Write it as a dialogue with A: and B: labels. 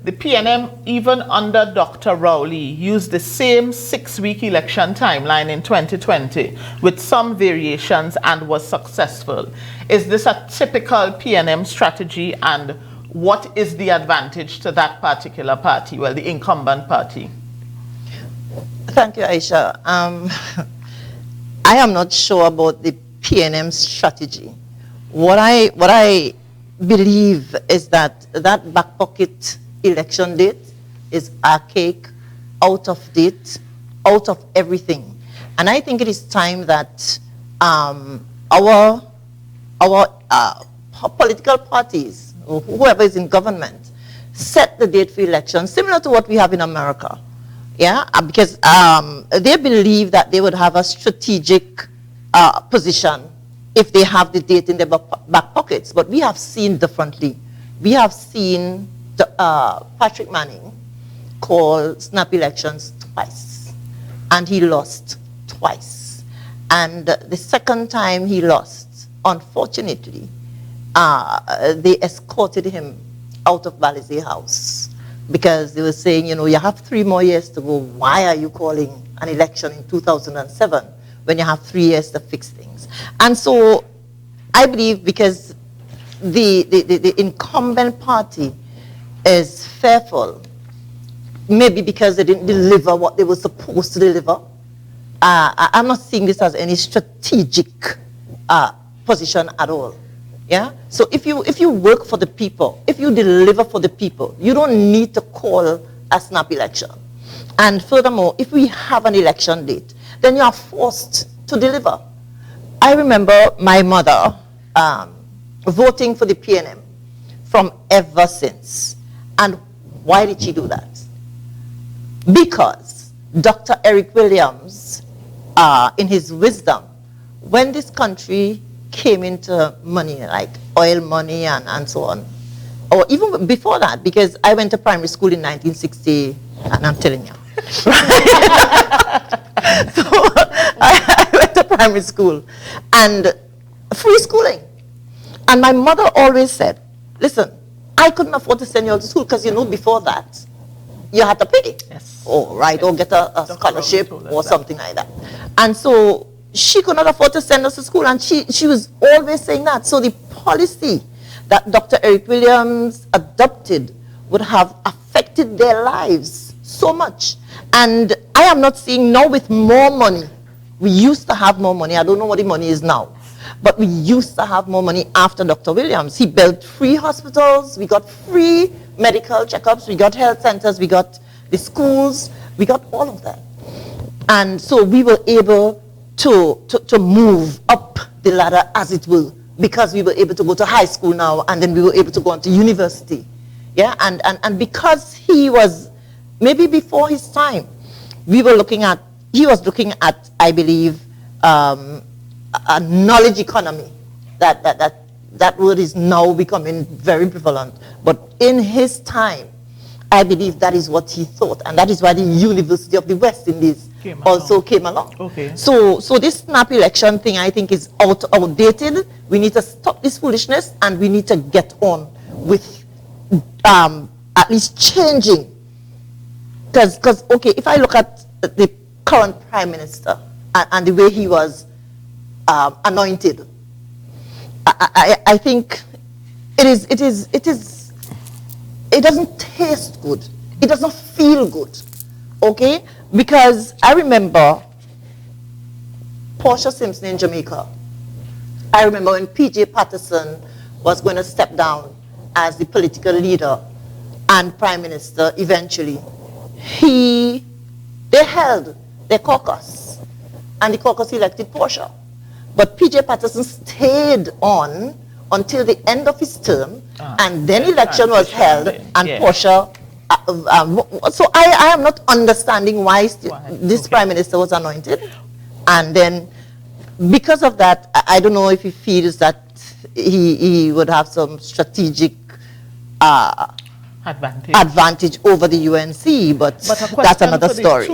A: the PNM, even under Dr. Rowley, used the same 6-week election timeline in 2020 with some variations and was successful. Is this a typical PNM strategy, and what is the advantage to that particular party, well, the incumbent party?
B: Thank you, Aisha. I am not sure about the PNM strategy. What I believe is that back pocket election date is archaic, out of date, out of everything. And I think it is time that our political parties, or whoever is in government, set the date for elections, similar to what we have in America. Yeah, because they believe that they would have a strategic position if they have the date in their back pockets. But we have seen differently. We have seen Patrick Manning call snap elections twice, and he lost twice. And the second time he lost, unfortunately, they escorted him out of Balizé House because they were saying, you know, you have 3 more years to go. Why are you calling an election in 2007 when you have 3 years to fix things? And so I believe because the incumbent party is fearful, maybe because they didn't deliver what they were supposed to deliver. I'm not seeing this as any strategic position at all. Yeah. So if you work for the people, if you deliver for the people, you don't need to call a snap election. And furthermore, if we have an election date, then you are forced to deliver. I remember my mother voting for the PNM from ever since. And why did she do that? Because Dr. Eric Williams, in his wisdom, when this country came into money, like oil money and so on, or even before that, because I went to primary school in 1960, and I'm telling you. So I went to primary school and free schooling. And my mother always said, listen, I couldn't afford to send you to school because, you know, before that, you had to pay.
A: Yes.
B: Or, right, or get a scholarship or something like that. And so she could not afford to send us to school, and she was always saying that. So the policy that Dr. Eric Williams adopted would have affected their lives so much. And I am not seeing now with more money. We used to have more money. I don't know what the money is now. But we used to have more money after Dr. Williams. He built free hospitals. We got free medical checkups. We got health centers. We got the schools. We got all of that. And so we were able to move up the ladder, as it were, because we were able to go to high school now, and then we were able to go on to university. Yeah, and because he was maybe before his time, he was looking at, I believe, a knowledge economy. That word is now becoming very prevalent. But in his time, I believe that is what he thought, and that is why the University of the West Indies also came along. Okay. So this snap election thing, I think, is outdated. We need to stop this foolishness, and we need to get on with at least changing. Because okay, if I look at the current Prime Minister and the way he was anointed, I think it doesn't taste good. It doesn't feel good. Okay? Because I remember Portia Simpson in Jamaica. I remember when P.J. Patterson was going to step down as the political leader and Prime Minister eventually. They held their caucus, and the caucus elected Portia. But P.J. Patterson stayed on until the end of his term, and then election was held, and Portia. So I am not understanding why this Prime Minister was anointed, and then because of that, I don't know if he feels that he would have some strategic advantage over the UNC, but that's another story.